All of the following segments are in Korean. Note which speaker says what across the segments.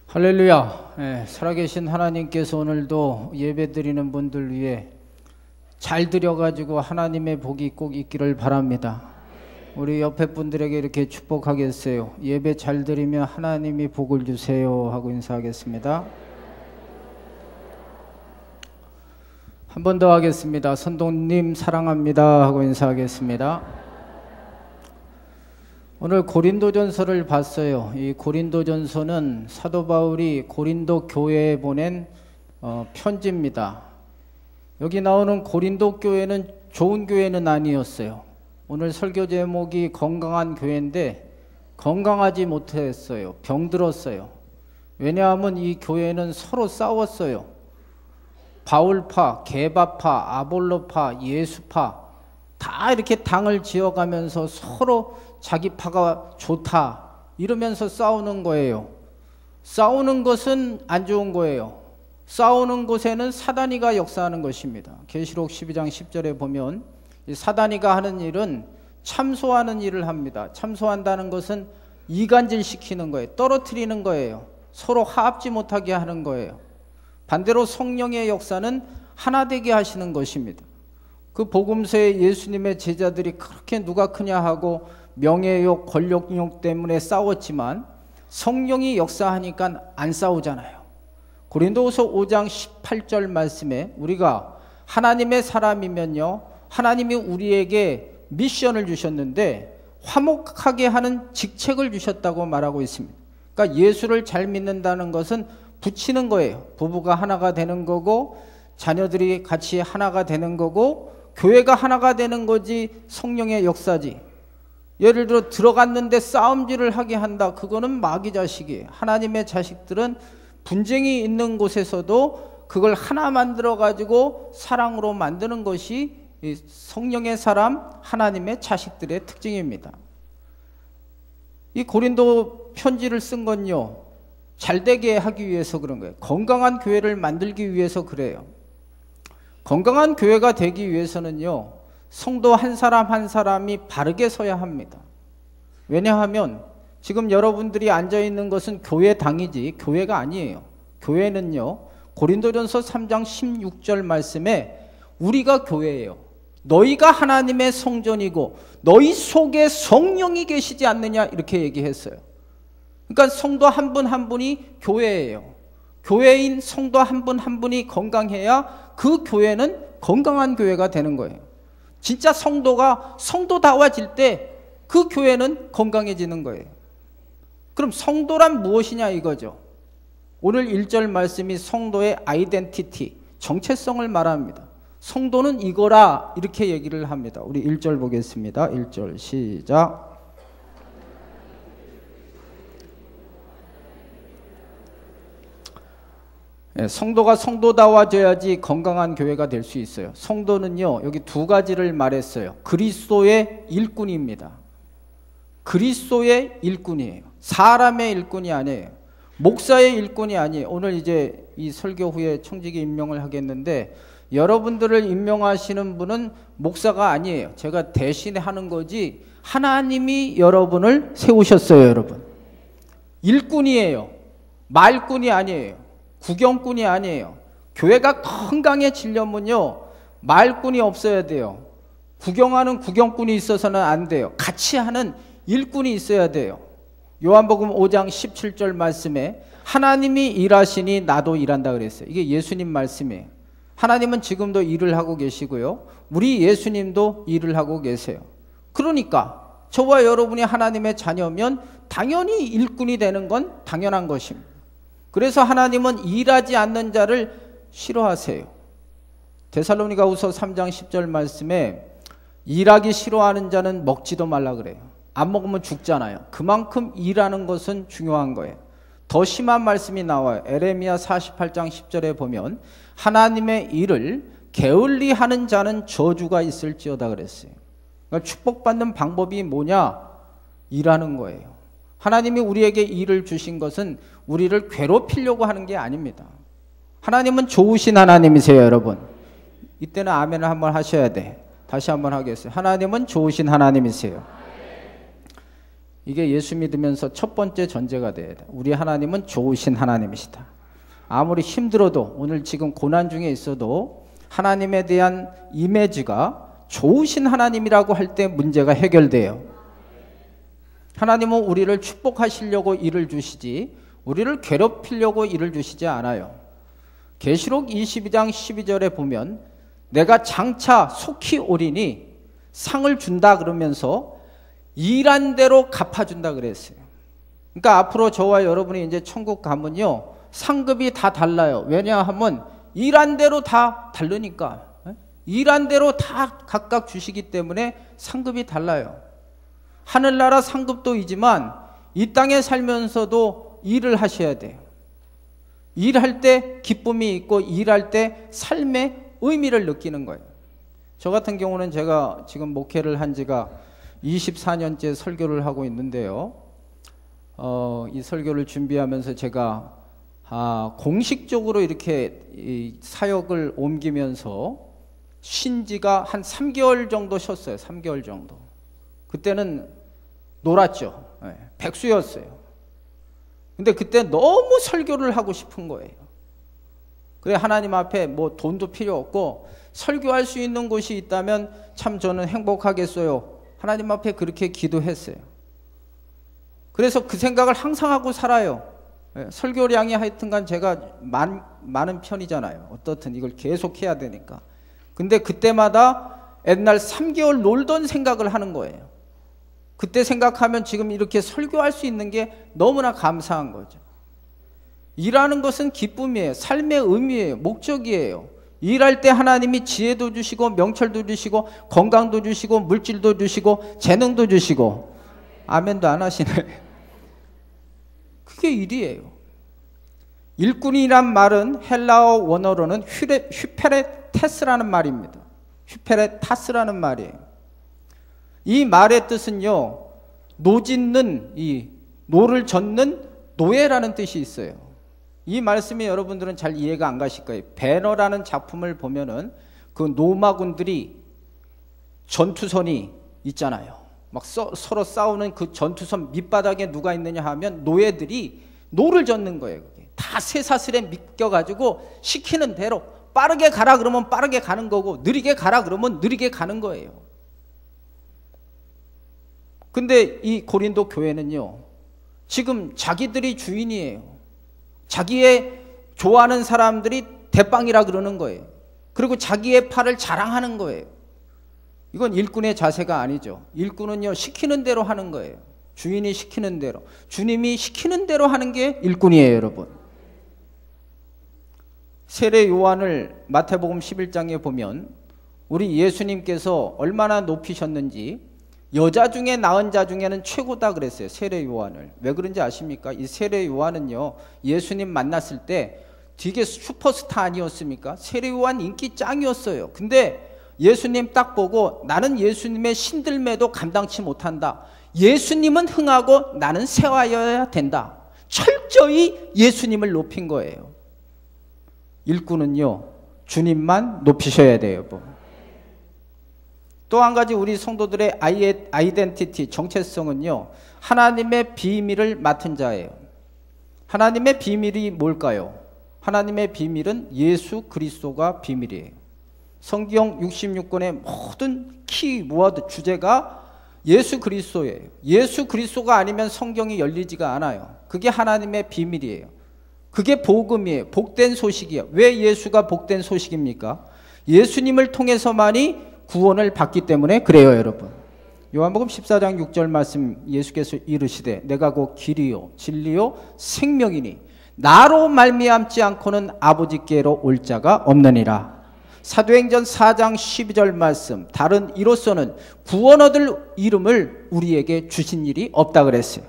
Speaker 1: 할렐루야. 살아계신 하나님께서 오늘도 예배드리는 분들 위해 잘 드려가지고 하나님의 복이 꼭 있기를 바랍니다. 우리 옆에 분들에게 이렇게 축복하겠어요. 예배 잘 드리면 하나님이 복을 주세요 하고 인사하겠습니다. 한 번 더 하겠습니다. 선동님 사랑합니다 하고 인사하겠습니다. 오늘 고린도전서를 봤어요. 이 고린도전서는 사도 바울이 고린도 교회에 보낸 편지입니다. 여기 나오는 고린도 교회는 좋은 교회는 아니었어요. 오늘 설교 제목이 건강한 교회인데 건강하지 못했어요. 병들었어요. 왜냐하면 이 교회는 서로 싸웠어요. 바울파, 게바파, 아볼로파, 예수파 다 이렇게 당을 지어가면서 서로 자기 파가 좋다 이러면서 싸우는 거예요. 싸우는 것은 안 좋은 거예요. 싸우는 곳에는 사단이가 역사하는 것입니다. 계시록 12장 10절에 보면 이 사단이가 하는 일은 참소하는 일을 합니다. 참소한다는 것은 이간질 시키는 거예요. 떨어뜨리는 거예요. 서로 화합지 못하게 하는 거예요. 반대로 성령의 역사는 하나 되게 하시는 것입니다. 그 복음서에 예수님의 제자들이 그렇게 누가 크냐 하고 명예욕, 권력욕 때문에 싸웠지만 성령이 역사하니까 안 싸우잖아요. 고린도후서 5장 18절 말씀에 우리가 하나님의 사람이면요, 하나님이 우리에게 미션을 주셨는데 화목하게 하는 직책을 주셨다고 말하고 있습니다. 그러니까 예수를 잘 믿는다는 것은 붙이는 거예요. 부부가 하나가 되는 거고 자녀들이 같이 하나가 되는 거고 교회가 하나가 되는 거지 성령의 역사지. 예를 들어 들어갔는데 싸움질을 하게 한다. 그거는 마귀 자식이에요. 하나님의 자식들은 분쟁이 있는 곳에서도 그걸 하나 만들어 가지고 사랑으로 만드는 것이 성령의 사람 하나님의 자식들의 특징입니다. 이 고린도 편지를 쓴 건요, 잘되게 하기 위해서 그런 거예요. 건강한 교회를 만들기 위해서 그래요. 건강한 교회가 되기 위해서는요, 성도 한 사람 한 사람이 바르게 서야 합니다. 왜냐하면 지금 여러분들이 앉아있는 것은 교회당이지 교회가 아니에요. 교회는요, 고린도전서 3장 16절 말씀에 우리가 교회예요. 너희가 하나님의 성전이고 너희 속에 성령이 계시지 않느냐 이렇게 얘기했어요. 그러니까 성도 한 분 한 분이 교회예요. 교회인 성도 한 분 한 분이 건강해야 그 교회는 건강한 교회가 되는 거예요. 진짜 성도가 성도다워질 때 그 교회는 건강해지는 거예요. 그럼 성도란 무엇이냐 이거죠. 오늘 1절 말씀이 성도의 아이덴티티, 정체성을 말합니다. 성도는 이거라 이렇게 얘기를 합니다. 우리 1절 보겠습니다. 1절 시작. 성도가 성도다워져야지 건강한 교회가 될 수 있어요. 성도는요, 여기 두 가지를 말했어요. 그리스도의 일꾼입니다. 그리스도의 일꾼이에요. 사람의 일꾼이 아니에요. 목사의 일꾼이 아니에요. 오늘 이제 이 설교 후에 청지기 임명을 하겠는데 여러분들을 임명하시는 분은 목사가 아니에요. 제가 대신에 하는 거지 하나님이 여러분을 세우셨어요. 여러분 일꾼이에요. 말꾼이 아니에요. 구경꾼이 아니에요. 교회가 건강해지려면요, 말꾼이 없어야 돼요. 구경하는 구경꾼이 있어서는 안 돼요. 같이 하는 일꾼이 있어야 돼요. 요한복음 5장 17절 말씀에 하나님이 일하시니 나도 일한다 그랬어요. 이게 예수님 말씀이에요. 하나님은 지금도 일을 하고 계시고요, 우리 예수님도 일을 하고 계세요. 그러니까 저와 여러분이 하나님의 자녀면 당연히 일꾼이 되는 건 당연한 것입니다. 그래서 하나님은 일하지 않는 자를 싫어하세요. 데살로니가후서 3장 10절 말씀에 일하기 싫어하는 자는 먹지도 말라 그래요. 안 먹으면 죽잖아요. 그만큼 일하는 것은 중요한 거예요. 더 심한 말씀이 나와요. 에레미야 48장 10절에 보면 하나님의 일을 게을리하는 자는 저주가 있을지어다 그랬어요. 그러니까 축복받는 방법이 뭐냐? 일하는 거예요. 하나님이 우리에게 일을 주신 것은 우리를 괴롭히려고 하는 게 아닙니다. 하나님은 좋으신 하나님이세요. 여러분 이때는 아멘을 한번 하셔야 돼. 다시 한번 하겠어요. 하나님은 좋으신 하나님이세요. 이게 예수 믿으면서 첫 번째 전제가 돼야 돼. 우리 하나님은 좋으신 하나님이시다. 아무리 힘들어도 오늘 지금 고난 중에 있어도 하나님에 대한 이미지가 좋으신 하나님이라고 할 때 문제가 해결돼요. 하나님은 우리를 축복하시려고 일을 주시지 우리를 괴롭히려고 일을 주시지 않아요. 계시록 22장 12절에 보면 내가 장차 속히 오리니 상을 준다 그러면서 일한 대로 갚아준다 그랬어요. 그러니까 앞으로 저와 여러분이 이제 천국 가면요 상급이 다 달라요. 왜냐하면 일한 대로 다 다르니까. 일한 대로 다 각각 주시기 때문에 상급이 달라요. 하늘나라 상급도 이지만 이 땅에 살면서도 일을 하셔야 돼요. 일할 때 기쁨이 있고 일할 때 삶의 의미를 느끼는 거예요. 저 같은 경우는 제가 지금 목회를 한 지가 24년째 설교를 하고 있는데요. 이 설교를 준비하면서 제가 공식적으로 이렇게 이 사역을 옮기면서 쉰 지가 한 3개월 정도 쉬었어요. 3개월 정도. 그때는 놀았죠. 백수였어요. 근데 그때 너무 설교를 하고 싶은 거예요. 그래 하나님 앞에 뭐 돈도 필요 없고 설교할 수 있는 곳이 있다면 참 저는 행복하겠어요. 하나님 앞에 그렇게 기도했어요. 그래서 그 생각을 항상 하고 살아요. 설교량이 하여튼간 제가 많은 편이잖아요. 어떻든 이걸 계속 해야 되니까. 근데 그때마다 옛날 3개월 놀던 생각을 하는 거예요. 그때 생각하면 지금 이렇게 설교할 수 있는 게 너무나 감사한 거죠. 일하는 것은 기쁨이에요. 삶의 의미예요. 목적이에요. 일할 때 하나님이 지혜도 주시고 명철도 주시고 건강도 주시고 물질도 주시고 재능도 주시고 아멘도 안 하시네. 그게 일이에요. 일꾼이란 말은 헬라어 원어로는 휴페레테스라는 말입니다. 휴페레타스라는 말이에요. 이 말의 뜻은요, 노짓는, 노를 젓는 노예라는 뜻이 있어요. 이 말씀이 여러분들은 잘 이해가 안 가실 거예요. 배너라는 작품을 보면은 그 노마군들이 전투선이 있잖아요. 막 서로 싸우는 그 전투선 밑바닥에 누가 있느냐 하면 노예들이 노를 젓는 거예요. 그게. 다 쇠사슬에 묶여가지고 시키는 대로 빠르게 가라 그러면 빠르게 가는 거고 느리게 가라 그러면 느리게 가는 거예요. 근데 이 고린도 교회는요, 지금 자기들이 주인이에요. 자기의 좋아하는 사람들이 대빵이라 그러는 거예요. 그리고 자기의 팔을 자랑하는 거예요. 이건 일꾼의 자세가 아니죠. 일꾼은요, 시키는 대로 하는 거예요. 주인이 시키는 대로. 주님이 시키는 대로 하는 게 일꾼이에요, 여러분. 세례 요한을 마태복음 11장에 보면 우리 예수님께서 얼마나 높이셨는지 여자 중에 낳은 자 중에는 최고다 그랬어요. 세례 요한을. 왜 그런지 아십니까? 이 세례 요한은요, 예수님 만났을 때 되게 슈퍼스타 아니었습니까? 세례 요한 인기 짱이었어요. 근데 예수님 딱 보고 나는 예수님의 신들매도 감당치 못한다. 예수님은 흥하고 나는 세화여야 된다. 철저히 예수님을 높인 거예요. 일꾼은요, 주님만 높이셔야 돼요, 여러분. 또 한 가지 우리 성도들의 아이덴티티, 정체성은요, 하나님의 비밀을 맡은 자예요. 하나님의 비밀이 뭘까요? 하나님의 비밀은 예수 그리스도가 비밀이에요. 성경 66권의 모든 키워드, 주제가 예수 그리스도예요. 예수 그리스도가 아니면 성경이 열리지가 않아요. 그게 하나님의 비밀이에요. 그게 복음이에요. 복된 소식이에요. 왜 예수가 복된 소식입니까? 예수님을 통해서만이 구원을 받기 때문에 그래요, 여러분. 요한복음 14장 6절 말씀, 예수께서 이르시되 내가 곧 길이요 진리요 생명이니 나로 말미암지 않고는 아버지께로 올 자가 없느니라. 사도행전 4장 12절 말씀, 다른 이로서는 구원 얻을 이름을 우리에게 주신 일이 없다 그랬어요.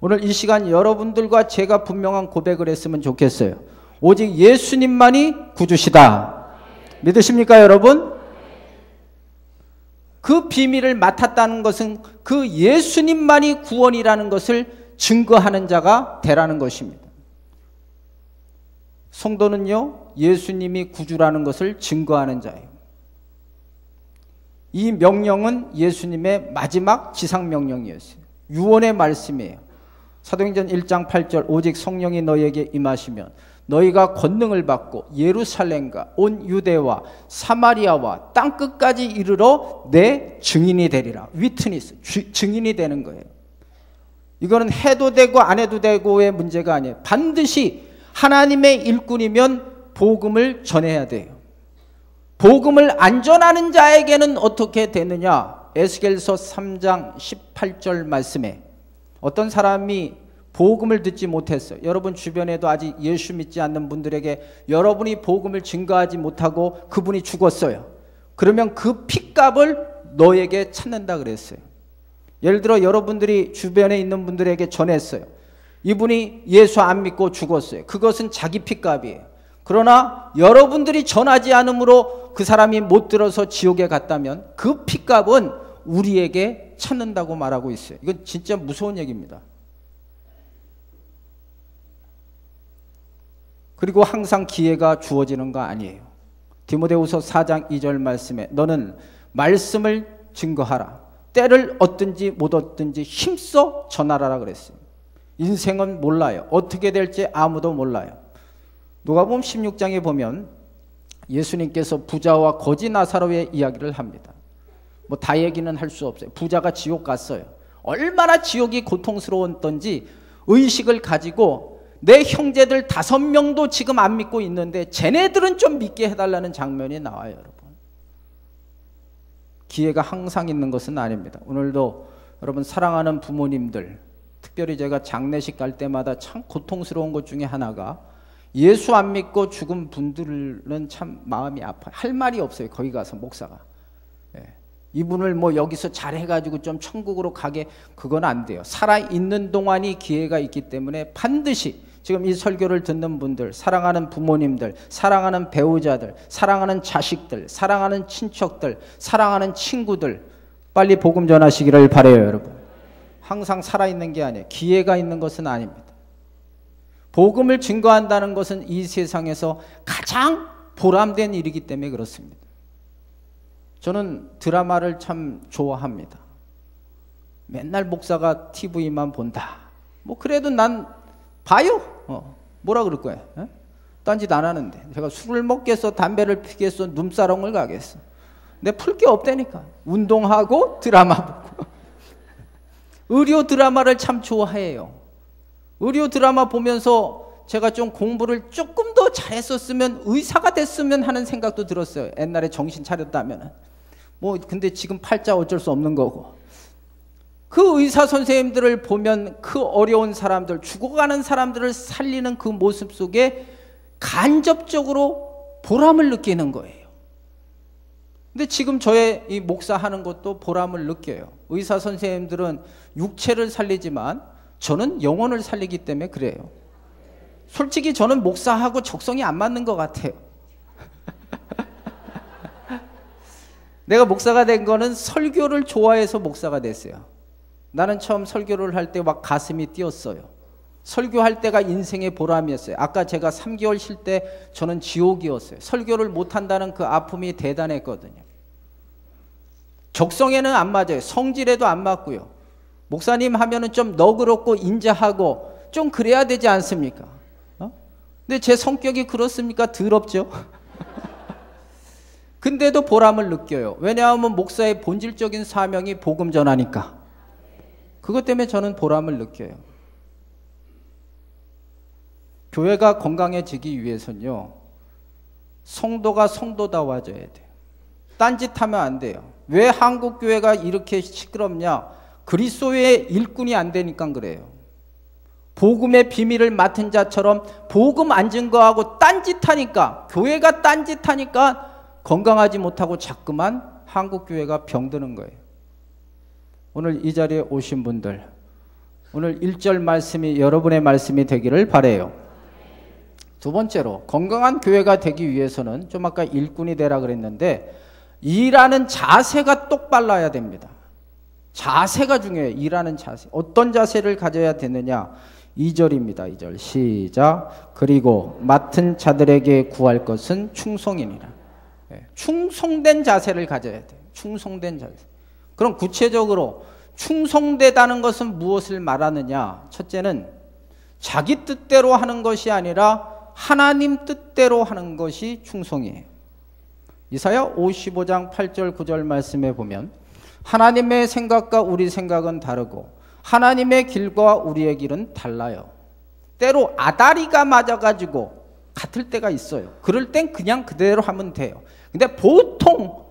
Speaker 1: 오늘 이 시간 여러분들과 제가 분명한 고백을 했으면 좋겠어요. 오직 예수님만이 구주시다. 믿으십니까, 여러분? 그 비밀을 맡았다는 것은 그 예수님만이 구원이라는 것을 증거하는 자가 되라는 것입니다. 성도는요, 예수님이 구주라는 것을 증거하는 자예요. 이 명령은 예수님의 마지막 지상명령이었어요. 유언의 말씀이에요. 사도행전 1장 8절 오직 성령이 너희에게 임하시면 너희가 권능을 받고 예루살렘과 온 유대와 사마리아와 땅끝까지 이르러 내 증인이 되리라. 위트니스, 증인이 되는 거예요. 이거는 해도 되고 안 해도 되고의 문제가 아니에요. 반드시 하나님의 일꾼이면 복음을 전해야 돼요. 복음을 안 전하는 자에게는 어떻게 되느냐? 에스겔서 3장 18절 말씀에 어떤 사람이 복음을 듣지 못했어요. 여러분 주변에도 아직 예수 믿지 않는 분들에게 여러분이 복음을 증거하지 못하고 그분이 죽었어요. 그러면 그 핏값을 너에게 찾는다 그랬어요. 예를 들어 여러분들이 주변에 있는 분들에게 전했어요. 이분이 예수 안 믿고 죽었어요. 그것은 자기 핏값이에요. 그러나 여러분들이 전하지 않으므로 그 사람이 못 들어서 지옥에 갔다면 그 핏값은 우리에게 찾는다고 말하고 있어요. 이건 진짜 무서운 얘기입니다. 그리고 항상 기회가 주어지는 거 아니에요. 디모데후서 4장 2절 말씀에 너는 말씀을 증거하라. 때를 얻든지 못 얻든지 힘써 전하라 그랬어요. 인생은 몰라요. 어떻게 될지 아무도 몰라요. 누가복음 16장에 보면 예수님께서 부자와 거지 나사로의 이야기를 합니다. 뭐 다 얘기는 할 수 없어요. 부자가 지옥 갔어요. 얼마나 지옥이 고통스러웠던지 의식을 가지고 내 형제들 5명도 지금 안 믿고 있는데 쟤네들은 좀 믿게 해달라는 장면이 나와요. 여러분, 기회가 항상 있는 것은 아닙니다. 오늘도 여러분 사랑하는 부모님들, 특별히 제가 장례식 갈 때마다 참 고통스러운 것 중에 하나가 예수 안 믿고 죽은 분들은 참 마음이 아파요. 할 말이 없어요. 거기 가서 목사가 이분을 뭐 여기서 잘해가지고 좀 천국으로 가게, 그건 안 돼요. 살아있는 동안이 기회가 있기 때문에 반드시 지금 이 설교를 듣는 분들, 사랑하는 부모님들, 사랑하는 배우자들, 사랑하는 자식들, 사랑하는 친척들, 사랑하는 친구들, 빨리 복음 전하시기를 바라요. 여러분, 항상 살아있는 게 아니에요. 기회가 있는 것은 아닙니다. 복음을 증거한다는 것은 이 세상에서 가장 보람된 일이기 때문에 그렇습니다. 저는 드라마를 참 좋아합니다. 맨날 목사가 TV만 본다. 뭐 그래도 난 봐요. 뭐라 그럴 거예요? 딴짓 안 하는데. 제가 술을 먹겠어, 담배를 피겠어, 눈사롱을 가겠어. 근데 풀 게 없다니까. 운동하고 드라마 보고. 의료 드라마를 참 좋아해요. 의료 드라마 보면서 제가 좀 공부를 조금 더 잘했었으면 의사가 됐으면 하는 생각도 들었어요. 옛날에 정신 차렸다면. 뭐 근데 지금 팔자 어쩔 수 없는 거고. 그 의사 선생님들을 보면 그 어려운 사람들, 죽어가는 사람들을 살리는 그 모습 속에 간접적으로 보람을 느끼는 거예요. 근데 지금 저의 이 목사하는 것도 보람을 느껴요. 의사 선생님들은 육체를 살리지만 저는 영혼을 살리기 때문에 그래요. 솔직히 저는 목사하고 적성이 안 맞는 것 같아요. 내가 목사가 된 거는 설교를 좋아해서 목사가 됐어요. 나는 처음 설교를 할 때 막 가슴이 뛰었어요. 설교할 때가 인생의 보람이었어요. 아까 제가 3개월 쉴 때 저는 지옥이었어요. 설교를 못한다는 그 아픔이 대단했거든요. 적성에는 안 맞아요. 성질에도 안 맞고요. 목사님 하면은 좀 너그럽고 인자하고 좀 그래야 되지 않습니까? 근데 제 성격이 그렇습니까? 더럽죠? 근데도 보람을 느껴요. 왜냐하면 목사의 본질적인 사명이 복음 전하니까. 그것 때문에 저는 보람을 느껴요. 교회가 건강해지기 위해서는요, 성도가 성도다워져야 돼요. 딴짓하면 안 돼요. 왜 한국 교회가 이렇게 시끄럽냐? 그리스도의 일꾼이 안 되니까 그래요. 복음의 비밀을 맡은 자처럼 복음 안 증거하고 딴짓하니까, 교회가 딴짓하니까 건강하지 못하고 자꾸만 한국 교회가 병드는 거예요. 오늘 이 자리에 오신 분들, 오늘 1절 말씀이 여러분의 말씀이 되기를 바라요. 두 번째로, 건강한 교회가 되기 위해서는 좀 아까 일꾼이 되라 그랬는데 일하는 자세가 똑발라야 됩니다. 자세가 중요해요. 일하는 자세. 어떤 자세를 가져야 되느냐? 2절입니다. 2절 시작. 그리고 맡은 자들에게 구할 것은 충성이니라. 충성된 자세를 가져야 돼요. 충성된 자세. 그럼 구체적으로 충성되다는 것은 무엇을 말하느냐? 첫째는 자기 뜻대로 하는 것이 아니라 하나님 뜻대로 하는 것이 충성이에요. 이사야 55장 8절 9절 말씀에 보면 하나님의 생각과 우리 생각은 다르고 하나님의 길과 우리의 길은 달라요. 때로 아다리가 맞아가지고 같을 때가 있어요. 그럴 땐 그냥 그대로 하면 돼요. 근데 보통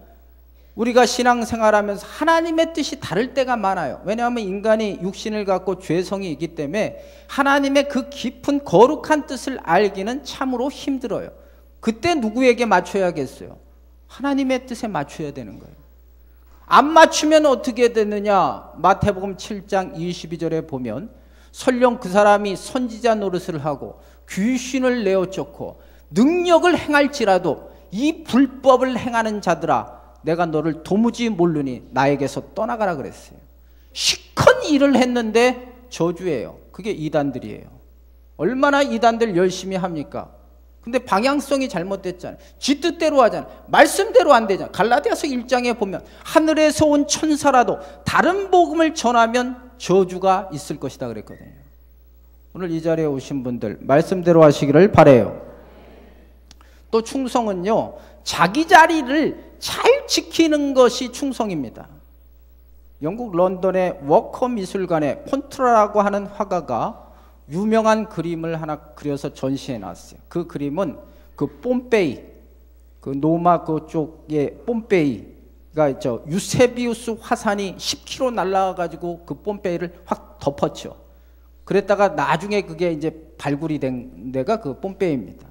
Speaker 1: 우리가 신앙생활하면서 하나님의 뜻이 다를 때가 많아요. 왜냐하면 인간이 육신을 갖고 죄성이 있기 때문에 하나님의 그 깊은 거룩한 뜻을 알기는 참으로 힘들어요. 그때 누구에게 맞춰야겠어요? 하나님의 뜻에 맞춰야 되는 거예요. 안 맞추면 어떻게 되느냐? 마태복음 7장 22절에 보면 설령 그 사람이 선지자 노릇을 하고 귀신을 내어 쫓고 능력을 행할지라도 이 불법을 행하는 자들아 내가 너를 도무지 모르니 나에게서 떠나가라 그랬어요. 시큰 일을 했는데 저주예요. 그게 이단들이에요. 얼마나 이단들 열심히 합니까? 근데 방향성이 잘못됐잖아요. 지 뜻대로 하잖아요. 말씀대로 안 되잖아요. 갈라디아서 1장에 보면 하늘에서 온 천사라도 다른 복음을 전하면 저주가 있을 것이다 그랬거든요. 오늘 이 자리에 오신 분들 말씀대로 하시기를 바라요. 또 충성은요, 자기 자리를 잘 지키는 것이 충성입니다. 영국 런던의 워커 미술관에 폰트라라고 하는 화가가 유명한 그림을 하나 그려서 전시해 놨어요. 그 그림은 그 폼페이, 그 노마 그쪽의 폼페이가 있죠. 유세비우스 화산이 10km 날아가가지고 그 폼페이를 확 덮었죠. 그랬다가 나중에 그게 이제 발굴이 된 데가 그 폼페이입니다.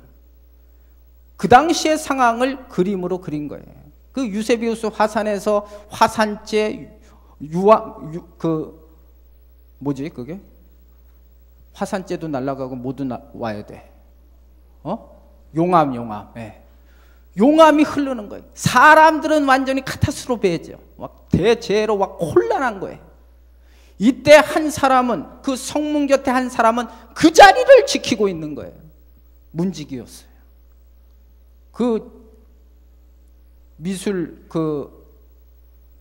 Speaker 1: 그 당시의 상황을 그림으로 그린 거예요. 그 유세비우스 화산에서 화산재 그게? 화산재도 날아가고 모두 와야 돼. 용암. 예. 용암이 흐르는 거예요. 사람들은 완전히 카타스트로페죠. 막 대재해로 막 혼란한 거예요. 이때 한 사람은, 그 성문 곁에 한 사람은 그 자리를 지키고 있는 거예요. 문지기였어요. 그 미술 그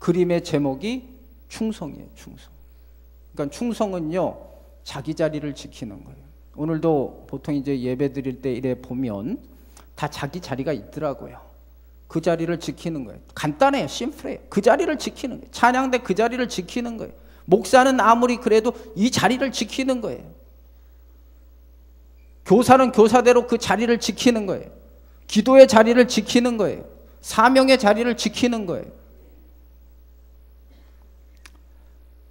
Speaker 1: 그림의 제목이 충성이에요. 충성. 그러니까 충성은요, 자기 자리를 지키는 거예요. 오늘도 보통 이제 예배 드릴 때 이래 보면 다 자기 자리가 있더라고요. 그 자리를 지키는 거예요. 간단해요. 심플해요. 그 자리를 지키는 거예요. 찬양대 그 자리를 지키는 거예요. 목사는 아무리 그래도 이 자리를 지키는 거예요. 교사는 교사대로 그 자리를 지키는 거예요. 기도의 자리를 지키는 거예요. 사명의 자리를 지키는 거예요.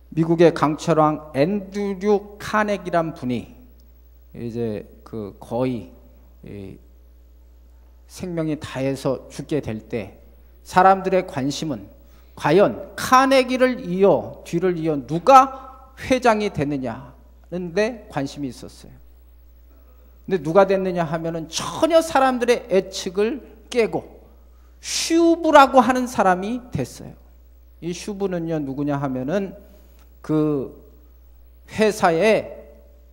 Speaker 1: 미국의 강철왕 앤드류 카네기란 분이 이제 그 거의 생명이 다해서 죽게 될 때 사람들의 관심은 과연 카네기를 이어 뒤를 이어 누가 회장이 되느냐는데 관심이 있었어요. 근데 누가 됐느냐 하면은 전혀 사람들의 예측을 깨고 슈브라고 하는 사람이 됐어요. 이 슈브는요 누구냐 하면은 그 회사에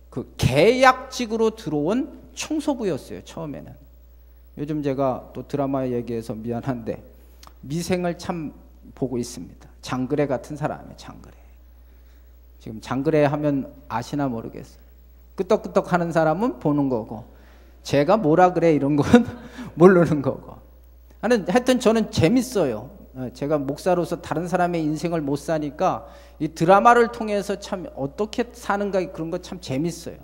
Speaker 1: 그 계약직으로 들어온 청소부였어요. 처음에는. 요즘 제가 또 드라마 얘기해서 미안한데 미생을 참 보고 있습니다. 장그래 같은 사람이에요. 장그래. 지금 장그래 하면 아시나 모르겠어요. 끄떡끄떡 하는 사람은 보는 거고 제가 뭐라 그래 이런 건 모르는 거고. 하여튼 저는 재밌어요. 제가 목사로서 다른 사람의 인생을 못 사니까 이 드라마를 통해서 참 어떻게 사는가 그런 거 참 재밌어요.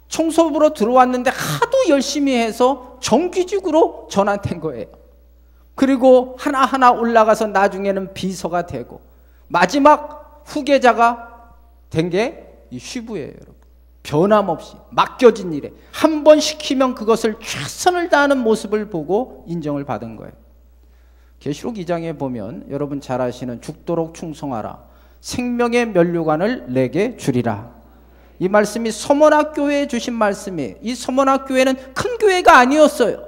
Speaker 1: 청소부로 들어왔는데 하도 열심히 해서 정규직으로 전환된 거예요. 그리고 하나하나 올라가서 나중에는 비서가 되고 마지막 후계자가 된 게 이 슈브예요. 여러분. 변함없이 맡겨진 일에 한 번 시키면 그것을 최선을 다하는 모습을 보고 인정을 받은 거예요. 계시록 2장에 보면 여러분 잘 아시는 죽도록 충성하라 생명의 면류관을 내게 주리라. 이 말씀이 서머나교회에 주신 말씀이에요. 이 서머나교회는 큰 교회가 아니었어요.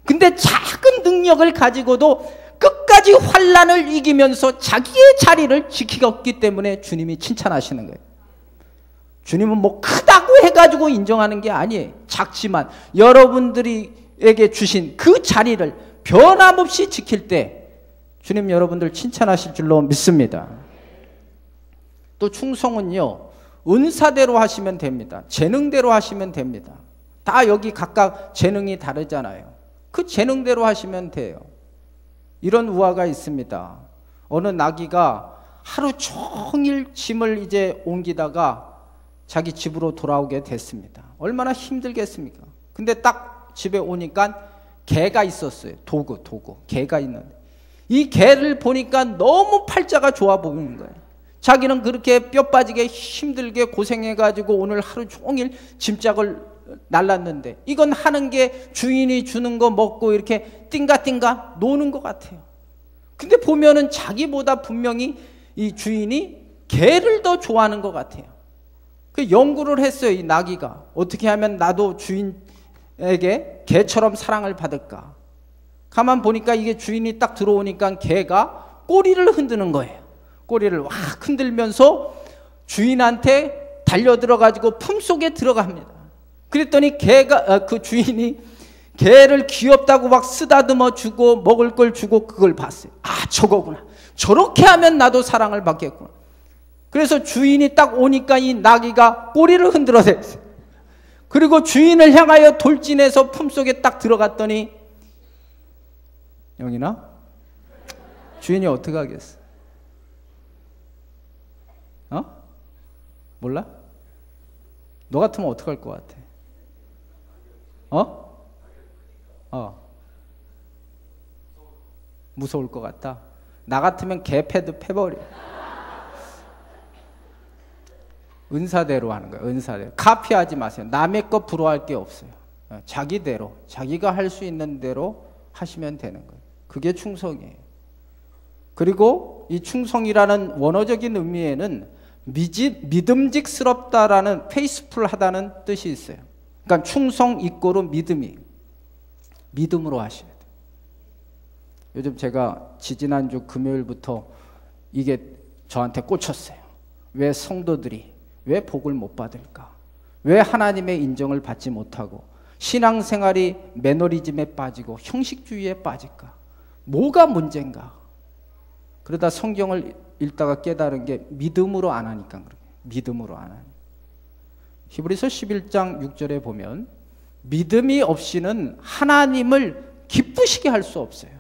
Speaker 1: 근데 작은 능력을 가지고도 끝까지 환난을 이기면서 자기의 자리를 지키었기 때문에 주님이 칭찬하시는 거예요. 주님은 뭐 크다고 해가지고 인정하는 게 아니에요. 작지만 여러분들에게 주신 그 자리를 변함없이 지킬 때 주님 여러분들 칭찬하실 줄로 믿습니다. 또 충성은요, 은사대로 하시면 됩니다. 재능대로 하시면 됩니다. 다 여기 각각 재능이 다르잖아요. 그 재능대로 하시면 돼요. 이런 우화가 있습니다. 어느 나귀가 하루 종일 짐을 이제 옮기다가 자기 집으로 돌아오게 됐습니다. 얼마나 힘들겠습니까? 근데 딱 집에 오니까 개가 있었어요. 도구. 개가 있는데. 이 개를 보니까 너무 팔자가 좋아 보이는 거예요. 자기는 그렇게 뼈 빠지게 힘들게 고생해가지고 오늘 하루 종일 짐짝을 날랐는데 이건 하는 게 주인이 주는 거 먹고 이렇게 띵가띵가 노는 것 같아요. 근데 보면은 자기보다 분명히 이 주인이 개를 더 좋아하는 것 같아요. 그 연구를 했어요. 이 나귀가 어떻게 하면 나도 주인에게 개처럼 사랑을 받을까. 가만 보니까 이게 주인이 딱 들어오니까 개가 꼬리를 흔드는 거예요. 꼬리를 확 흔들면서 주인한테 달려들어가지고 품속에 들어갑니다. 그랬더니 개가 그 주인이 개를 귀엽다고 막 쓰다듬어 주고 먹을 걸 주고 그걸 봤어요. 아, 저거구나. 저렇게 하면 나도 사랑을 받겠구나. 그래서 주인이 딱 오니까 이 나귀가 꼬리를 흔들어댔어요. 그리고 주인을 향하여 돌진해서 품속에 딱 들어갔더니 영이나 주인이 어떻게 하겠어? 몰라? 너 같으면 어떻게 할 것 같아? 무서울 것 같다. 나 같으면 개패도 패버려. 은사대로 하는 거예요. 은사대로. 카피하지 마세요. 남의 것 부러워할 게 없어요. 자기대로, 자기가 할 수 있는 대로 하시면 되는 거예요. 그게 충성이에요. 그리고 이 충성이라는 원어적인 의미에는 믿음직스럽다라는 페이스풀하다는 뜻이 있어요. 그러니까 충성 이꼬르 믿음이. 믿음으로 하셔야 돼요. 요즘 제가 지지난주 금요일부터 이게 저한테 꽂혔어요. 왜 성도들이 왜 복을 못 받을까? 왜 하나님의 인정을 받지 못하고 신앙생활이 매너리즘에 빠지고 형식주의에 빠질까? 뭐가 문제인가? 그러다 성경을 읽다가 깨달은 게 믿음으로 안 하니까 그래요. 믿음으로 안 하니까. 히브리서 11장 6절에 보면 믿음이 없이는 하나님을 기쁘시게 할 수 없어요.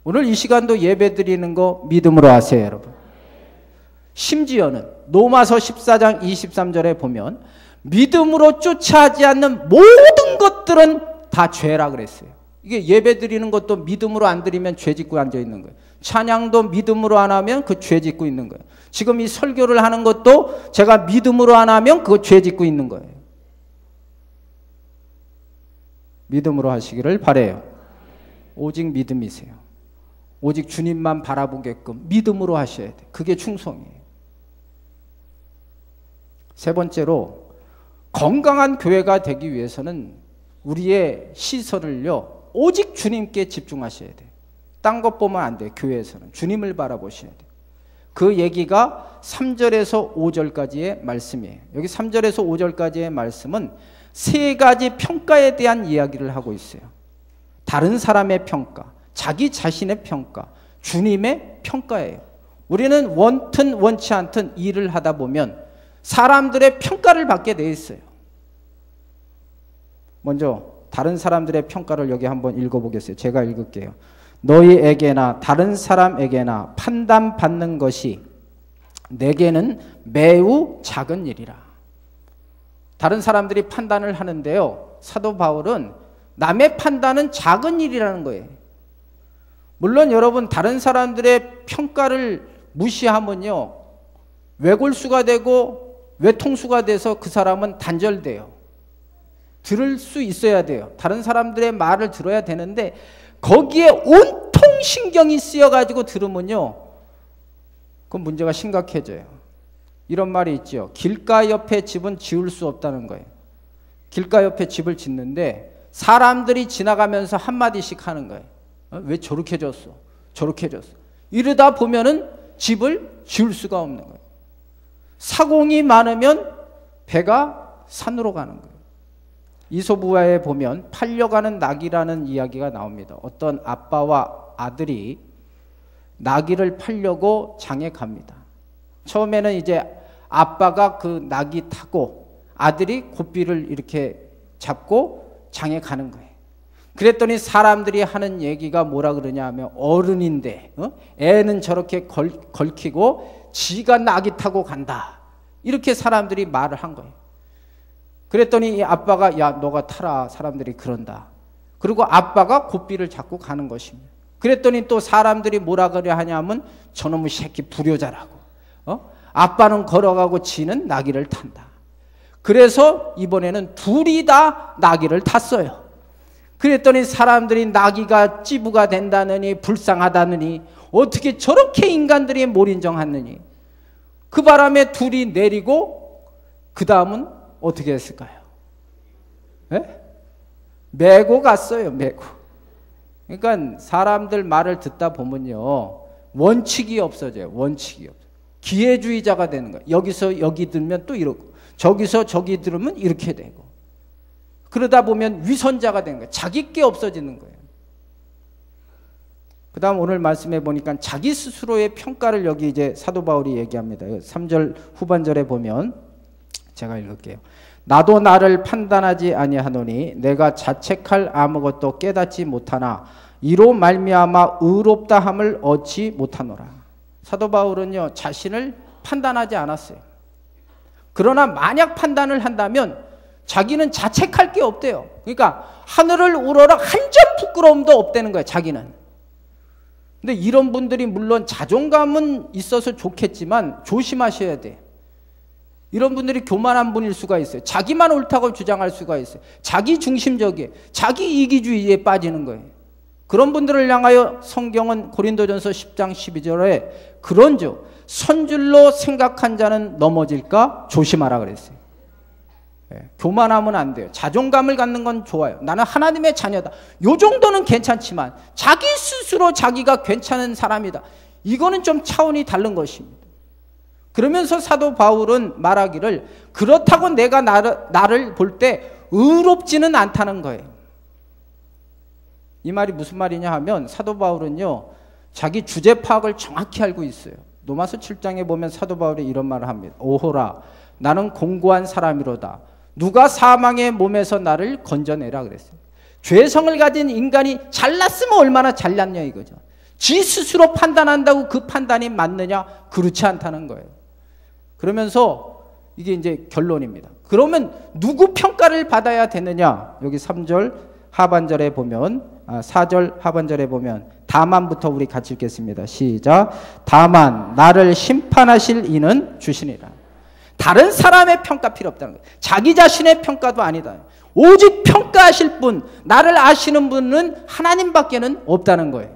Speaker 1: 오늘 이 시간도 예배 드리는 거 믿음으로 하세요, 여러분. 심지어는 로마서 14장 23절에 보면 믿음으로 쫓아하지 않는 모든 것들은 다 죄라 그랬어요. 이게 예배 드리는 것도 믿음으로 안 드리면 죄 짓고 앉아 있는 거예요. 찬양도 믿음으로 안 하면 그 죄 짓고 있는 거예요. 지금 이 설교를 하는 것도 제가 믿음으로 안 하면 그거 죄 짓고 있는 거예요. 믿음으로 하시기를 바라요. 오직 믿음이세요. 오직 주님만 바라보게끔 믿음으로 하셔야 돼요. 그게 충성이에요. 세 번째로 건강한 교회가 되기 위해서는 우리의 시선을요 오직 주님께 집중하셔야 돼요. 딴 것 보면 안 돼요. 교회에서는 주님을 바라보셔야 돼요. 그 얘기가 3절에서 5절까지의 말씀이에요. 여기 3절에서 5절까지의 말씀은 세 가지 평가에 대한 이야기를 하고 있어요. 다른 사람의 평가, 자기 자신의 평가, 주님의 평가예요. 우리는 원튼 원치 않든 일을 하다 보면 사람들의 평가를 받게 돼 있어요. 먼저 다른 사람들의 평가를 여기 한번 읽어보겠어요. 제가 읽을게요. 너희에게나 다른 사람에게나 판단받는 것이 내게는 매우 작은 일이라. 다른 사람들이 판단을 하는데요, 사도 바울은 남의 판단은 작은 일이라는 거예요. 물론 여러분 다른 사람들의 평가를 무시하면요 외골수가 되고 외통수가 돼서 그 사람은 단절돼요. 들을 수 있어야 돼요. 다른 사람들의 말을 들어야 되는데 거기에 온통 신경이 쓰여가지고 들으면요 그 문제가 심각해져요. 이런 말이 있죠. 길가 옆에 집은 지을 수 없다는 거예요. 길가 옆에 집을 짓는데 사람들이 지나가면서 한마디씩 하는 거예요. 왜 저렇게 졌어? 저렇게 졌어? 이러다 보면은 집을 지을 수가 없는 거예요. 사공이 많으면 배가 산으로 가는 거예요. 이솝우화에 보면 팔려가는 낙이라는 이야기가 나옵니다. 어떤 아빠와 아들이 나귀를 팔려고 장에 갑니다. 처음에는 이제 아빠가 그 나귀 타고 아들이 고삐를 이렇게 잡고 장에 가는 거예요. 그랬더니 사람들이 하는 얘기가 뭐라 그러냐 하면 어른인데 애는 저렇게 걸키고 지가 나귀 타고 간다. 이렇게 사람들이 말을 한 거예요. 그랬더니 이 아빠가 야 너가 타라. 사람들이 그런다. 그리고 아빠가 고삐를 잡고 가는 것입니다. 그랬더니 또 사람들이 뭐라 그래 하냐면 저놈의 새끼 불효자라고. 아빠는 걸어가고 지는 나귀를 탄다. 그래서 이번에는 둘이 다 나귀를 탔어요. 그랬더니 사람들이 나귀가 찌부가 된다느니 불쌍하다느니 어떻게 저렇게 인간들이 몰인정하느니 그 바람에 둘이 내리고 그 다음은 어떻게 했을까요? 네? 메고 갔어요. 메고. 그러니까 사람들 말을 듣다 보면요 원칙이 없어져요. 원칙이 없어요. 기회주의자가 되는 거예요. 여기서 여기 들면 또 이러고 저기서 저기 들으면 이렇게 되고 그러다 보면 위선자가 되는 거예요. 자기 게 없어지는 거예요. 그 다음 오늘 말씀해 보니까 자기 스스로의 평가를 여기 이제 사도 바울이 얘기합니다. 3절 후반절에 보면 제가 읽을게요. 나도 나를 판단하지 아니하노니 내가 자책할 아무것도 깨닫지 못하나 이로 말미암아 의롭다함을 얻지 못하노라. 사도 바울은요 자신을 판단하지 않았어요. 그러나 만약 판단을 한다면 자기는 자책할 게 없대요. 그러니까 하늘을 우러러 한 점 부끄러움도 없다는 거예요. 자기는. 근데 이런 분들이 물론 자존감은 있어서 좋겠지만 조심하셔야 돼. 이런 분들이 교만한 분일 수가 있어요. 자기만 옳다고 주장할 수가 있어요. 자기 중심적이에요. 자기 이기주의에 빠지는 거예요. 그런 분들을 향하여 성경은 고린도전서 10장 12절에 그런즉 선줄로 생각한 자는 넘어질까 조심하라 그랬어요. 교만하면 안 돼요. 자존감을 갖는 건 좋아요. 나는 하나님의 자녀다. 요 정도는 괜찮지만 자기 스스로 자기가 괜찮은 사람이다. 이거는 좀 차원이 다른 것입니다. 그러면서 사도 바울은 말하기를 그렇다고 내가 나를 볼 때 의롭지는 않다는 거예요. 이 말이 무슨 말이냐 하면 사도 바울은요 자기 주제 파악을 정확히 알고 있어요. 로마서 7장에 보면 사도 바울이 이런 말을 합니다. 오호라 나는 공고한 사람이로다. 누가 사망의 몸에서 나를 건져내라 그랬어요. 죄성을 가진 인간이 잘났으면 얼마나 잘났냐 이거죠. 지 스스로 판단한다고 그 판단이 맞느냐? 그렇지 않다는 거예요. 그러면서 이게 이제 결론입니다. 그러면 누구 평가를 받아야 되느냐? 여기 3절 하반절에 보면 4절 하반절에 보면 다만부터 우리 같이 읽겠습니다. 시작. 다만 나를 심판하실 이는 주시니라. 다른 사람의 평가 필요 없다는 거예요. 자기 자신의 평가도 아니다. 오직 평가하실 분, 나를 아시는 분은 하나님밖에는 없다는 거예요.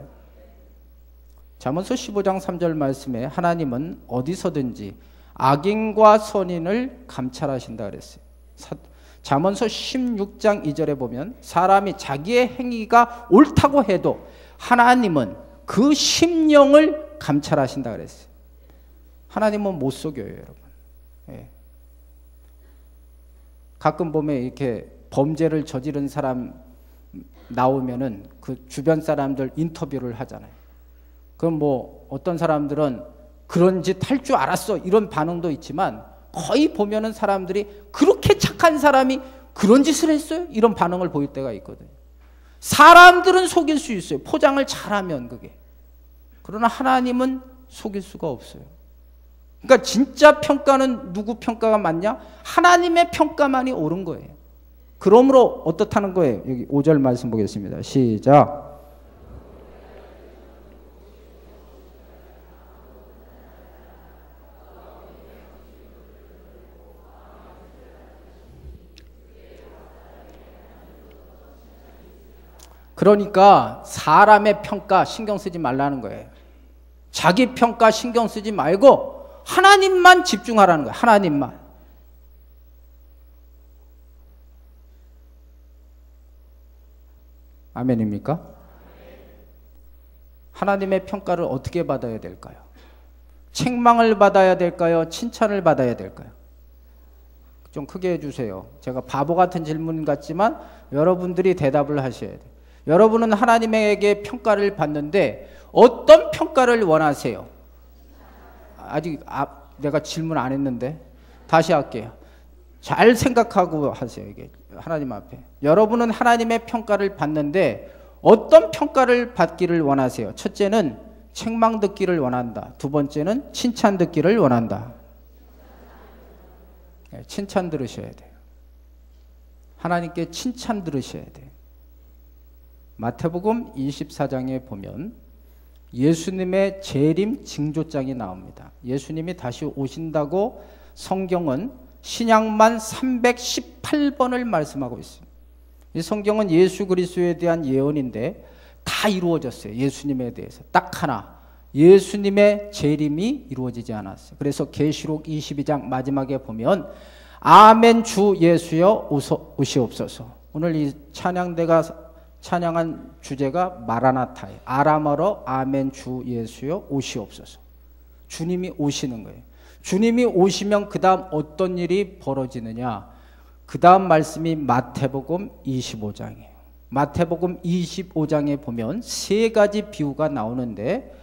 Speaker 1: 잠언서 15장 3절 말씀에 하나님은 어디서든지 악인과 선인을 감찰하신다 그랬어요. 잠언서 16장 2절에 보면 사람이 자기의 행위가 옳다고 해도 하나님은 그 심령을 감찰하신다 그랬어요. 하나님은 못 속여요, 여러분. 예. 가끔 보면 이렇게 범죄를 저지른 사람 나오면은 그 주변 사람들 인터뷰를 하잖아요. 그럼 뭐 어떤 사람들은 그런 짓 할 줄 알았어 이런 반응도 있지만 거의 보면은 사람들이 그렇게 착한 사람이 그런 짓을 했어요? 이런 반응을 보일 때가 있거든요. 사람들은 속일 수 있어요. 포장을 잘하면 그게. 그러나 하나님은 속일 수가 없어요. 그러니까 진짜 평가는 누구 평가가 맞냐? 하나님의 평가만이 옳은 거예요. 그러므로 어떻다는 거예요? 여기 5절 말씀 보겠습니다. 시작. 그러니까 사람의 평가 신경 쓰지 말라는 거예요. 자기 평가 신경 쓰지 말고 하나님만 집중하라는 거예요. 하나님만. 아멘입니까? 하나님의 평가를 어떻게 받아야 될까요? 책망을 받아야 될까요? 칭찬을 받아야 될까요? 좀 크게 해주세요. 제가 바보 같은 질문 같지만 여러분들이 대답을 하셔야 돼요. 여러분은 하나님에게 평가를 받는데 어떤 평가를 원하세요? 아직 내가 질문 안 했는데 다시 할게요. 잘 생각하고 하세요. 이게 하나님 앞에. 여러분은 하나님의 평가를 받는데 어떤 평가를 받기를 원하세요? 첫째는 책망 듣기를 원한다. 두 번째는 칭찬 듣기를 원한다. 칭찬 들으셔야 돼요. 하나님께 칭찬 들으셔야 돼요. 마태복음 24장에 보면 예수님의 재림 징조장이 나옵니다. 예수님이 다시 오신다고 성경은 신약만 318번을 말씀하고 있습니다. 이 성경은 예수 그리스도에 대한 예언인데 다 이루어졌어요. 예수님에 대해서 딱 하나, 예수님의 재림이 이루어지지 않았어요. 그래서 계시록 22장 마지막에 보면 아멘 주 예수여 오시옵소서. 오늘 이 찬양대가 찬양한 주제가 마라나타예요. 아람어로 아멘 주 예수여 오시옵소서. 주님이 오시는 거예요. 주님이 오시면 그 다음 어떤 일이 벌어지느냐. 그 다음 말씀이 마태복음 25장이에요. 마태복음 25장에 보면 세 가지 비유가 나오는데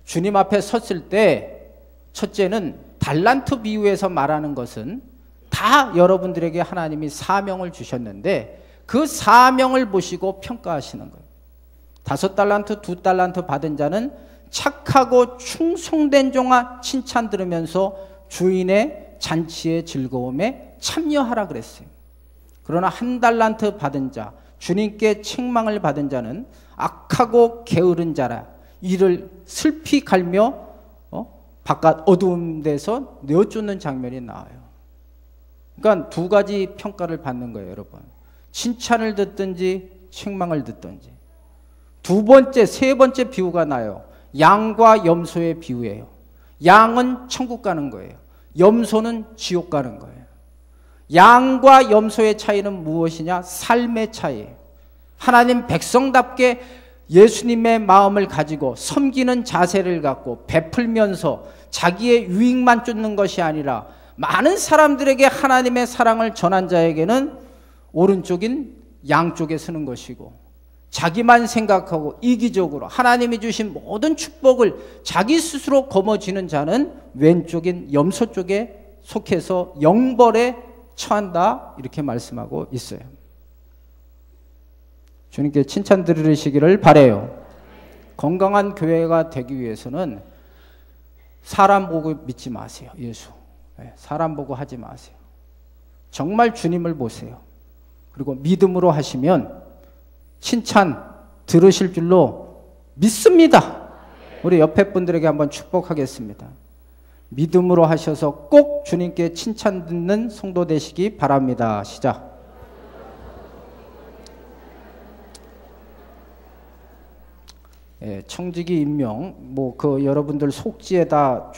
Speaker 1: 주님 앞에 섰을 때 첫째는 달란트 비유에서 말하는 것은 다 여러분들에게 하나님이 사명을 주셨는데 그 사명을 보시고 평가하시는 거예요. 5달란트, 2달란트 받은 자는 착하고 충성된 종아 칭찬 들으면서 주인의 잔치의 즐거움에 참여하라 그랬어요. 그러나 1달란트 받은 자, 주님께 책망을 받은 자는 악하고 게으른 자라 이를 슬피 갈며 바깥 어두운 데서 내어쫓는 장면이 나와요. 그러니까 두 가지 평가를 받는 거예요, 여러분. 칭찬을 듣든지 책망을 듣든지. 두 번째, 세 번째 비유가 나요. 양과 염소의 비유예요. 양은 천국 가는 거예요. 염소는 지옥 가는 거예요. 양과 염소의 차이는 무엇이냐? 삶의 차이예요. 하나님 백성답게 예수님의 마음을 가지고 섬기는 자세를 갖고 베풀면서 자기의 유익만 쫓는 것이 아니라 많은 사람들에게 하나님의 사랑을 전한 자에게는 오른쪽인 양쪽에 서는 것이고 자기만 생각하고 이기적으로 하나님이 주신 모든 축복을 자기 스스로 거머쥐는 자는 왼쪽인 염소 쪽에 속해서 영벌에 처한다 이렇게 말씀하고 있어요. 주님께 칭찬 들으시기를 바라요. 건강한 교회가 되기 위해서는 사람 보고 믿지 마세요. 예수. 사람 보고 하지 마세요. 정말 주님을 보세요. 그리고 믿음으로 하시면 칭찬 들으실 줄로 믿습니다. 우리 옆에 분들에게 한번 축복하겠습니다. 믿음으로 하셔서 꼭 주님께 칭찬 듣는 성도 되시기 바랍니다. 시작. 청지기 임명, 그 여러분들 속지에다